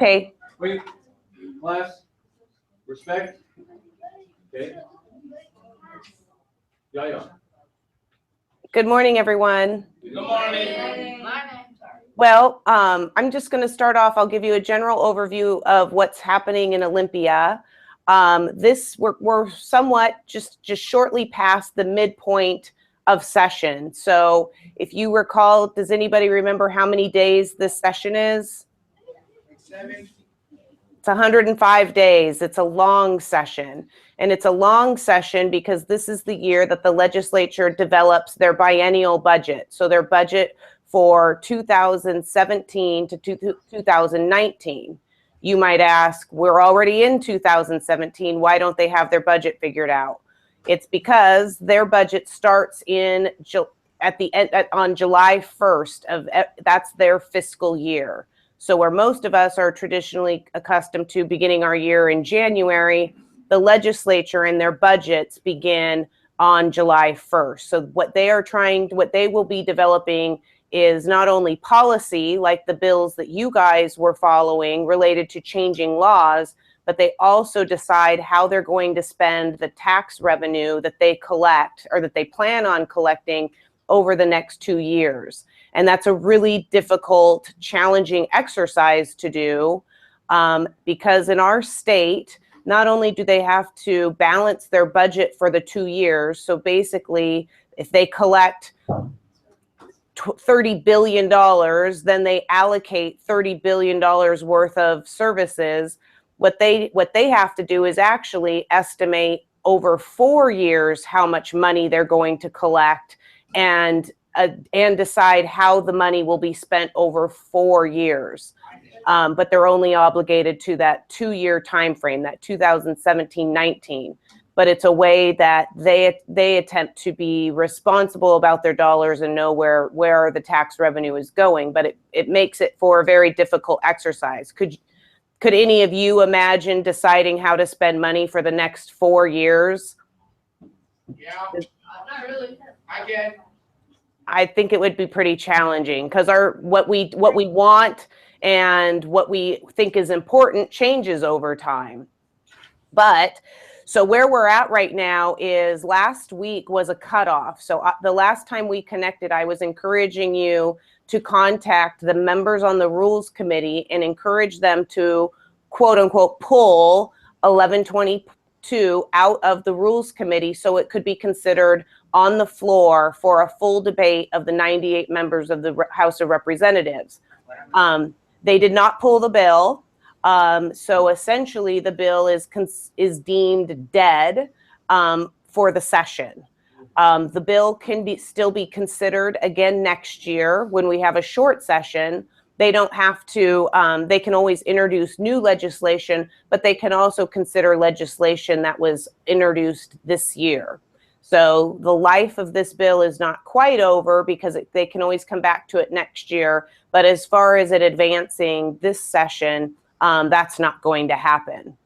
Okay. Wait, class, respect. Okay. Yeah. Good morning, everyone. Good morning. Well, I'm just going to start off. I'll give you a general overview of what's happening in Olympia. We're somewhat just shortly past the midpoint of session. So if you recall, does anybody remember how many days this session is? 7. It's 105 days. It's a long session. And it's a long session because this is the year that the legislature develops their biennial budget. So their budget for 2017 to 2019. You might ask, we're already in 2017. Why don't they have their budget figured out? It's because their budget starts on July 1st that's their fiscal year. So where most of us are traditionally accustomed to beginning our year in January, the legislature and their budgets begin on July 1st. So what they will be developing is not only policy, like the bills that you guys were following related to changing laws, but they also decide how they're going to spend the tax revenue that they collect or that they plan on collecting over the next 2 years. And that's a really difficult, challenging exercise to do because in our state, not only do they have to balance their budget for the 2 years, so basically if they collect $30 billion, then they allocate $30 billion worth of services. What they have to do is actually estimate over 4 years how much money they're going to collect and decide how the money will be spent over 4 years. But they're only obligated to that 2-year time frame, that 2017-19. But it's a way that they attempt to be responsible about their dollars and know where the tax revenue is going. But it makes it for a very difficult exercise. Could any of you imagine deciding how to spend money for the next 4 years? Yeah, not really. I can. I think it would be pretty challenging because what we want and what we think is important changes over time. But so where we're at right now is last week was a cutoff. So the last time we connected, I was encouraging you to contact the members on the Rules Committee and encourage them to quote unquote pull 1122 out of the Rules Committee so it could be considered on the floor for a full debate of the 98 members of the House of Representatives. They did not pull the bill. So essentially the bill is deemed dead for the session. The bill can still be considered again next year when we have a short session. They don't have to, they can always introduce new legislation, but they can also consider legislation that was introduced this year. So the life of this bill is not quite over because they can always come back to it next year. But as far as it advancing this session, that's not going to happen.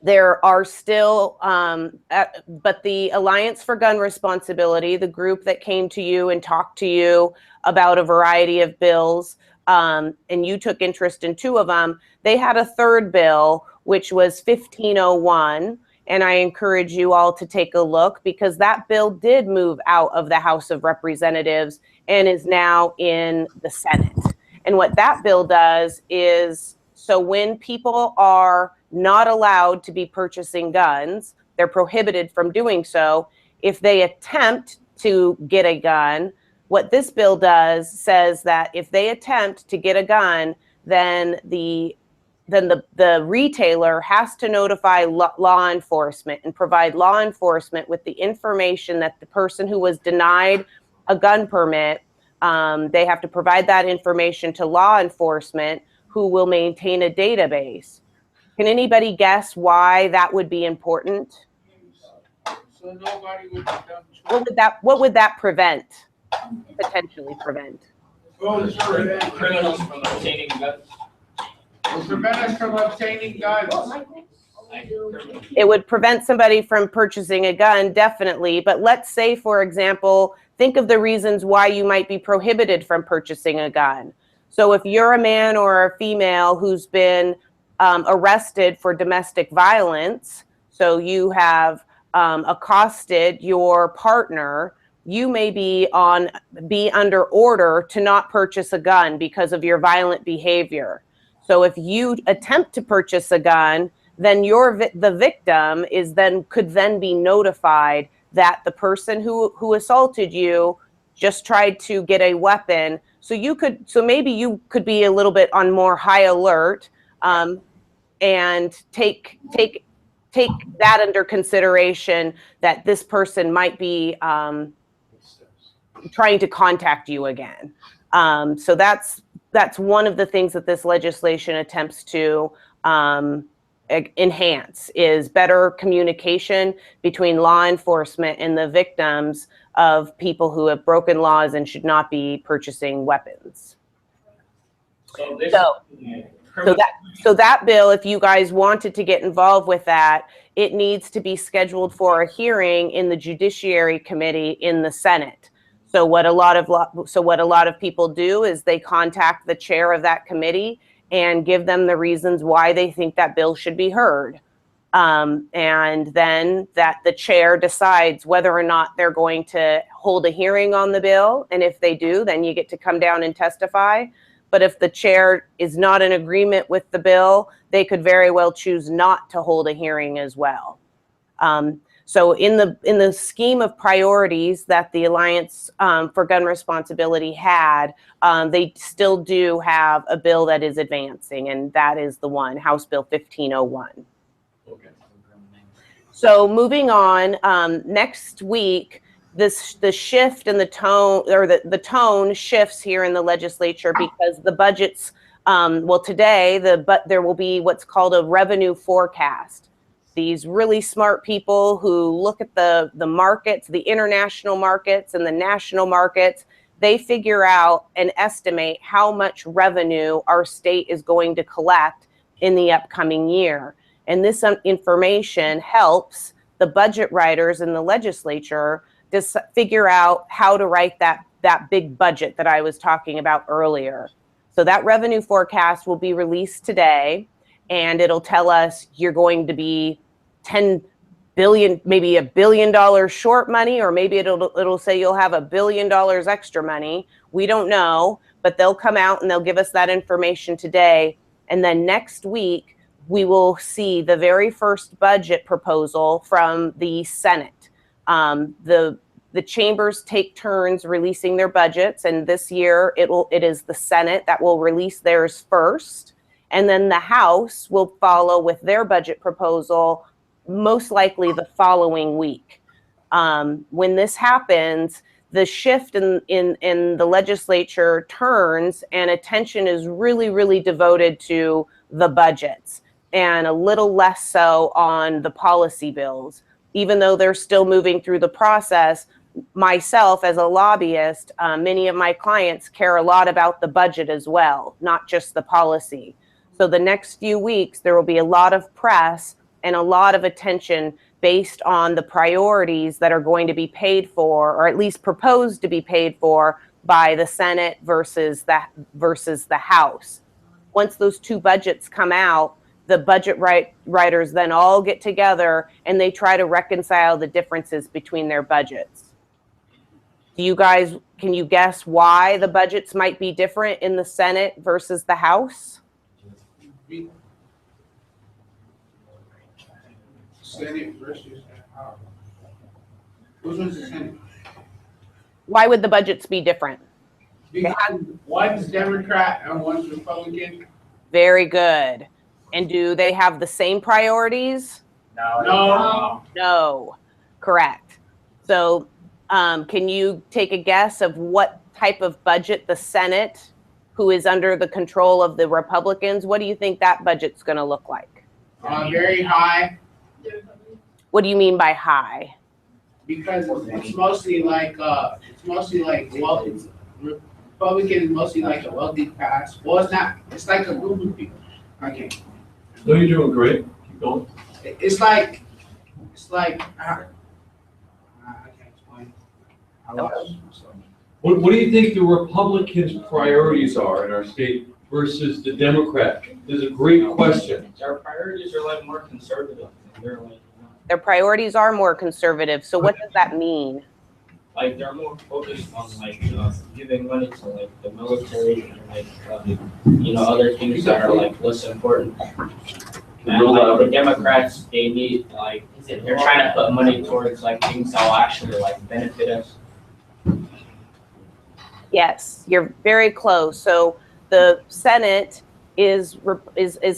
There are still, but the Alliance for Gun Responsibility, the group that came to you and talked to you about a variety of bills, and you took interest in 2 of them, they had a third bill, which was 1501. And I encourage you all to take a look because that bill did move out of the House of Representatives and is now in the Senate. And what that bill does is, so when people are not allowed to be purchasing guns, they're prohibited from doing so. If they attempt to get a gun, what this bill does says that if they attempt to get a gun, then the retailer has to notify law enforcement and provide law enforcement with the information that the person who was denied a gun permit, they have to provide that information to law enforcement who will maintain a database. Can anybody guess why that would be important? So nobody would become. What would that potentially prevent? Criminals from obtaining guns. Prevent us from obtaining guns. It would prevent somebody from purchasing a gun, definitely. But let's say, for example, think of the reasons why you might be prohibited from purchasing a gun. So if you're a man or a female who's been arrested for domestic violence, so you have accosted your partner, you may be under order to not purchase a gun because of your violent behavior. So if you attempt to purchase a gun, then the victim could then be notified that the person who assaulted you just tried to get a weapon. So maybe you could be a little bit on more high alert, and take that under consideration, that this person might be trying to contact you again. So that's one of the things that this legislation attempts to enhance, is better communication between law enforcement and the victims of people who have broken laws and should not be purchasing weapons. So that bill, if you guys wanted to get involved with that, it needs to be scheduled for a hearing in the Judiciary Committee in the Senate. So what a lot of people do is they contact the chair of that committee and give them the reasons why they think that bill should be heard. And then that the chair decides whether or not they're going to hold a hearing on the bill. And if they do, then you get to come down and testify. But if the chair is not in agreement with the bill, they could very well choose not to hold a hearing as well. So in the scheme of priorities that the Alliance for Gun Responsibility had, they still do have a bill that is advancing, and that is the one, House Bill 1501. Okay. So moving on, next week, the shift in the tone, or the tone shifts here in the legislature, because the budgets, today there will be what's called a revenue forecast. These really smart people who look at the markets, the international markets and the national markets, they figure out and estimate how much revenue our state is going to collect in the upcoming year. And this information helps the budget writers in the legislature to figure out how to write that big budget that I was talking about earlier. So that revenue forecast will be released today, and it'll tell us you're going to be 10 billion, maybe $1 billion short money, or maybe it'll say you'll have $1 billion extra money. We don't know, but they'll come out and they'll give us that information today. And then next week, we will see the very first budget proposal from the Senate. The chambers take turns releasing their budgets, and this year it is the Senate that will release theirs first, and then the House will follow with their budget proposal most likely the following week. When this happens, the shift in the legislature turns, and attention is really devoted to the budgets, and a little less so on the policy bills. Even though they're still moving through the process, myself as a lobbyist, many of my clients care a lot about the budget as well, not just the policy. So the next few weeks, there will be a lot of press and a lot of attention based on the priorities that are going to be paid for, or at least proposed to be paid for, by the Senate versus the House. Once those two budgets come out, the budget writers then all get together and they try to reconcile the differences between their budgets. Can you guess why the budgets might be different in the Senate versus the House? Senate versus House. Which one's the Senate? Why would the budgets be different? Because one's Democrat and one's Republican. Very good. And do they have the same priorities? No. No. Correct. So can you take a guess of what type of budget the Senate, who is under the control of the Republicans, what do you think that budget's going to look like? Very high. What do you mean by high? Because it's mostly like wealthy. Republican is mostly like a wealthy class. Well, it's not. It's like a group of people. Okay. No, you're doing great. Keep going. It's like I can't explain. I lost myself. What do you think the Republicans' priorities are in our state versus the Democrat? This is a great question. Our priorities are like more conservative. They're like, Their priorities are more conservative. So what does that mean? like they're more focused on like giving money to like the military and like other things that are like less important. And like the Democrats, they need like they're trying to put money towards like things that will actually like benefit us. Yes, you're very close. So the Senate is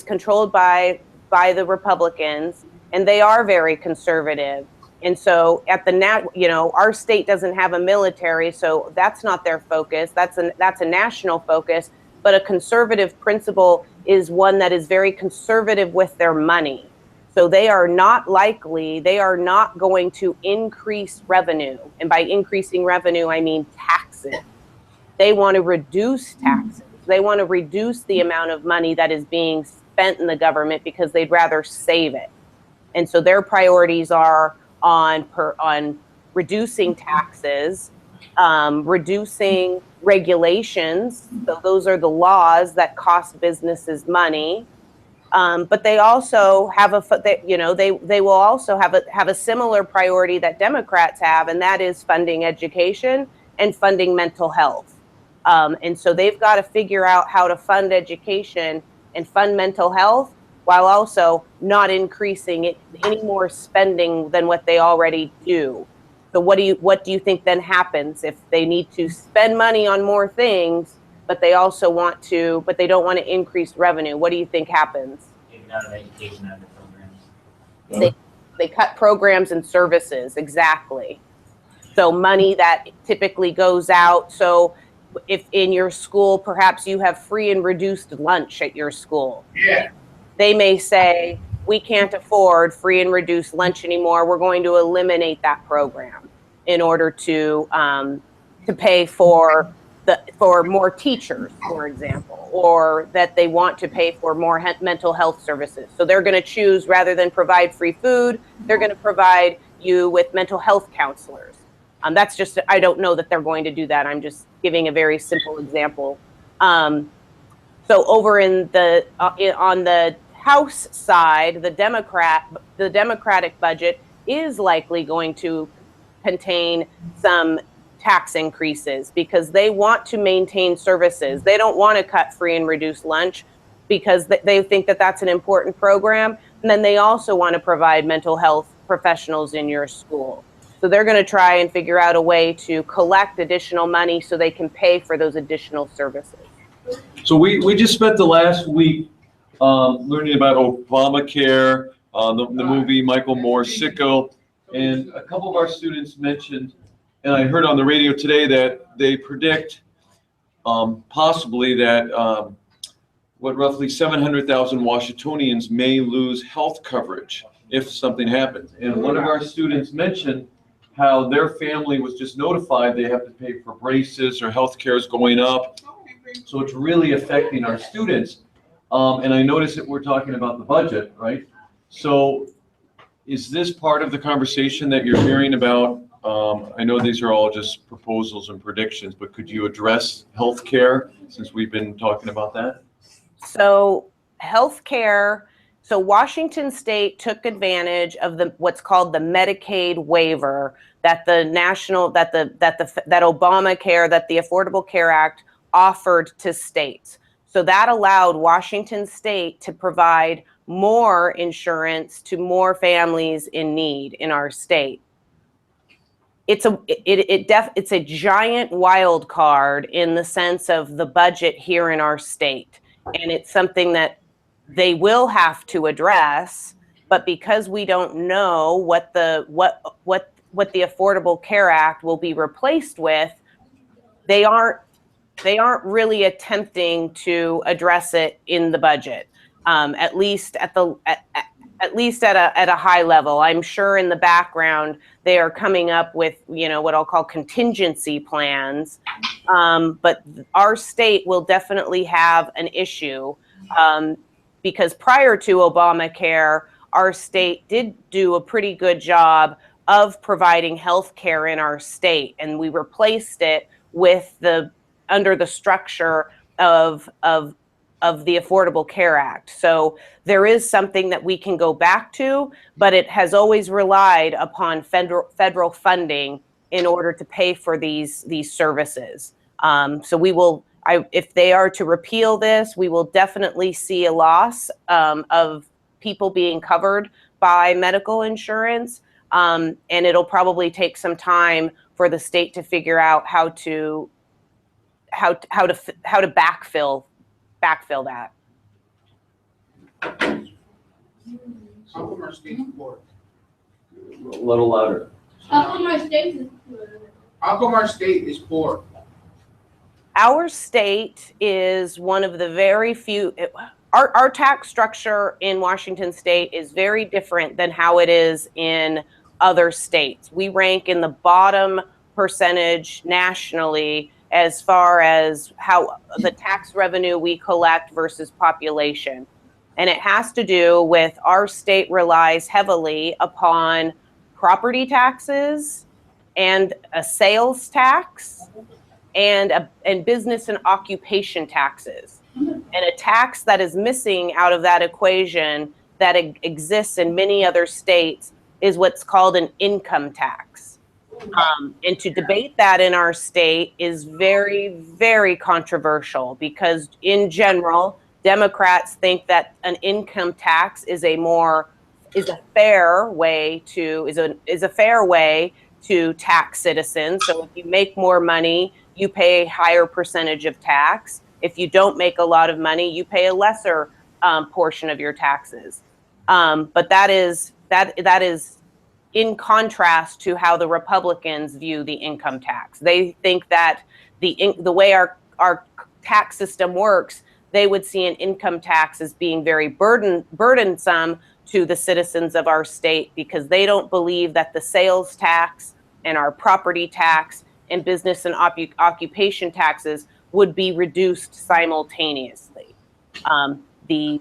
controlled by the Republicans, and they are very conservative. And so at the our state doesn't have a military, so that's not their focus. That's a national focus. But a conservative principle is one that is very conservative with their money. So they are not going to increase revenue. And by increasing revenue, I mean taxes. They want to reduce taxes. They want to reduce the amount of money that is being spent in the government because they'd rather save it. And so their priorities are on reducing taxes, reducing regulations. So those are the laws that cost businesses money. But they also have they will also have a similar priority that Democrats have, and that is funding education and funding mental health. And so they've got to figure out how to fund education and fund mental health while also not increasing any more spending than what they already do. So what do you think then happens if they need to spend money on more things, but they don't want to increase revenue? What do you think happens? Taking out of education out of programs. They cut programs and services, exactly. So money that typically goes out. So if in your school, perhaps you have free and reduced lunch at your school. Yeah. They may say, we can't afford free and reduced lunch anymore. We're going to eliminate that program in order to pay for more teachers, for example, or that they want to pay for more mental health services. So they're going to choose, rather than provide free food, they're going to provide you with mental health counselors. I don't know that they're going to do that. I'm just giving a very simple example. So over on the House side, the Democratic budget is likely going to contain some tax increases because they want to maintain services. They don't want to cut free and reduced lunch because they think that that's an important program. And then they also want to provide mental health professionals in your school. So they're going to try and figure out a way to collect additional money so they can pay for those additional services. So we just spent the last week learning about Obamacare, the movie Michael Moore's Sicko, and a couple of our students mentioned, and I heard on the radio today that they predict possibly that roughly 700,000 Washingtonians may lose health coverage if something happens. And one of our students mentioned how their family was just notified they have to pay for braces or health care is going up. So it's really affecting our students. And I noticed that we're talking about the budget, right? So is this part of the conversation that you're hearing about? I know these are all just proposals and predictions, but could you address healthcare since we've been talking about that? So healthcare. So Washington State took advantage of what's called the Medicaid waiver that Obamacare, that the Affordable Care Act offered to states. So that allowed Washington State to provide more insurance to more families in need in our state. It's a giant wild card in the sense of the budget here in our state, and it's something that they will have to address. But because we don't know what the Affordable Care Act will be replaced with, they aren't really attempting to address it in the budget, at least at a high level. I'm sure in the background they are coming up with what I'll call contingency plans, but our state will definitely have an issue because prior to Obamacare, our state did do a pretty good job of providing health care in our state, and we replaced it under the structure of the Affordable Care Act. So there is something that we can go back to, but it has always relied upon federal funding in order to pay for these services. So if they are to repeal this, we will definitely see a loss of people being covered by medical insurance, and it'll probably take some time for the state to figure out how to backfill that. How come our state's poor? A little louder. How come our state is How come our state is poor? Our state is one of the very few. Our tax structure in Washington state is very different than how it is in other states. We rank in the bottom percentage nationally as far as how the tax revenue we collect versus population. And it has to do with our state relies heavily upon property taxes and a sales tax and business and occupation taxes. And a tax that is missing out of that equation that exists in many other states is what's called an income tax. And to debate that in our state is very, very controversial because in general, Democrats think that an income tax is a fair way to tax citizens. So if you make more money, you pay a higher percentage of tax. If you don't make a lot of money, you pay a lesser portion of your taxes. But that is in contrast to how the Republicans view the income tax. They think that the way our tax system works, they would see an income tax as being very burdensome to the citizens of our state because they don't believe that the sales tax and our property tax and business and occupation taxes would be reduced simultaneously. The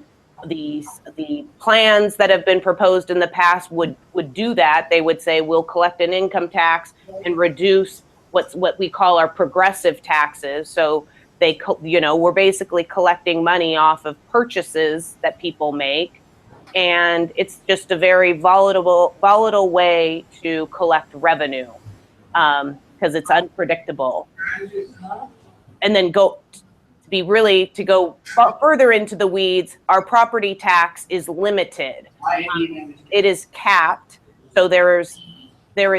plans that have been proposed in the past would do that. They would say we'll collect an income tax and reduce what we call our progressive taxes. So we're basically collecting money off of purchases that people make, and it's just a very volatile way to collect revenue because it's unpredictable. And then go further into the weeds, our property tax is limited. It is capped, so there is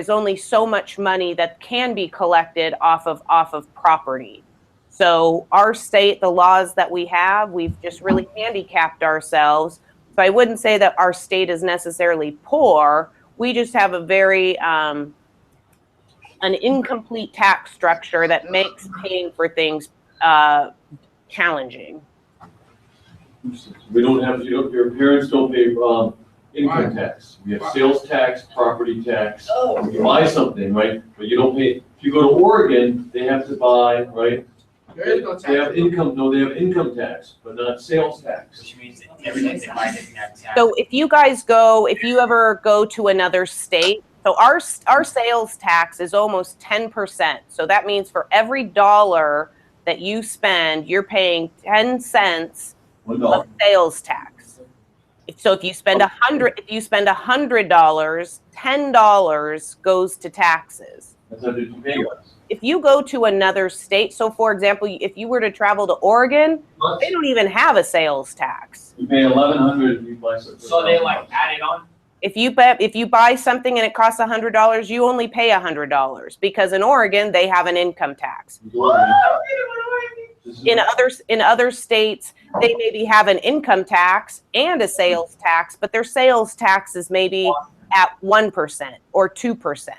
only so much money that can be collected off of property. So our state, the laws that we have, we've just really handicapped ourselves. So I wouldn't say that our state is necessarily poor. We just have a very an incomplete tax structure that makes paying for things challenging. We don't have, your parents don't pay income tax. We have sales tax, property tax. You buy something, right? But you don't pay. If you go to Oregon, they have to buy, right? There is no tax. They have income tax, but not sales tax. Which means that everything they buy doesn't have tax. So if you ever go to another state, so our sales tax is almost 10%. So that means for every dollar that you spend, you're paying 10 cents of sales tax. So if you spend $100, $10 goes to taxes. That's how you pay us. If you go to another state, so for example, if you were to travel to Oregon, they don't even have a sales tax. You pay $1,100 if you buy something. So they add it on? If you buy something and it costs $100, you only pay $100 because in Oregon they have an income tax. In other states, they maybe have an income tax and a sales tax, but their sales tax is maybe at 1% or 2%.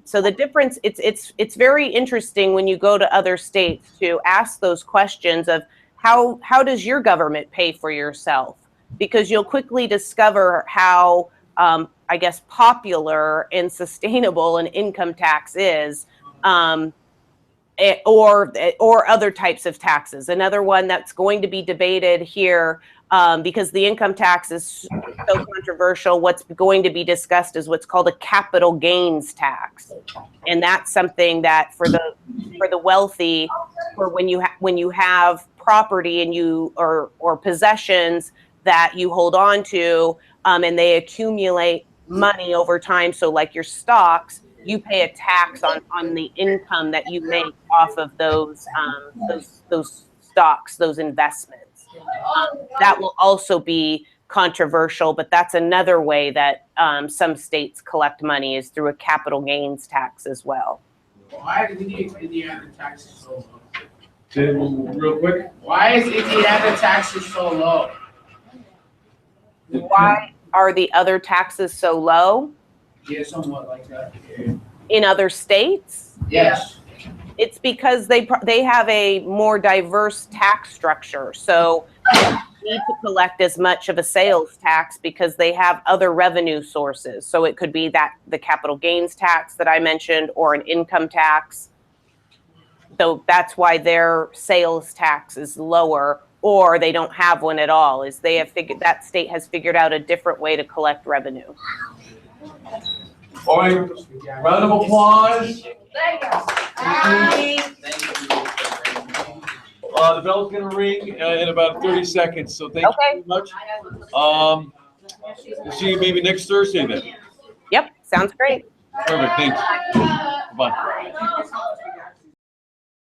So the difference, it's very interesting when you go to other states to ask those questions of how does your government pay for yourself? Because you'll quickly discover how, I guess, popular and sustainable an income tax is. And or other types of taxes. Another one that's going to be debated here, because the income tax is so controversial, what's going to be discussed is what's called a capital gains tax. And that's something that for the wealthy, for when you have property and or possessions that you hold on to, and they accumulate money over time. So like your stocks, you pay a tax on the income that you make off of those stocks, those investments. That will also be controversial, but that's another way that some states collect money, is through a capital gains tax as well. Why is Indiana taxes so low? Say it real quick. Why is Indiana taxes so low? Why are the other taxes so low Yeah, somewhat like that. in other states? Yes. It's because they have a more diverse tax structure. So they don't need to collect as much of a sales tax because they have other revenue sources. So it could be that the capital gains tax that I mentioned, or an income tax. So that's why their sales tax is lower, or they don't have one at all, is they have figured, that state has figured out a different way to collect revenue. All right, round of applause. The bell's gonna ring in about 30 seconds, so thank you very much. We'll see you maybe next Thursday then. Yep, sounds great. Perfect, thanks. Bye.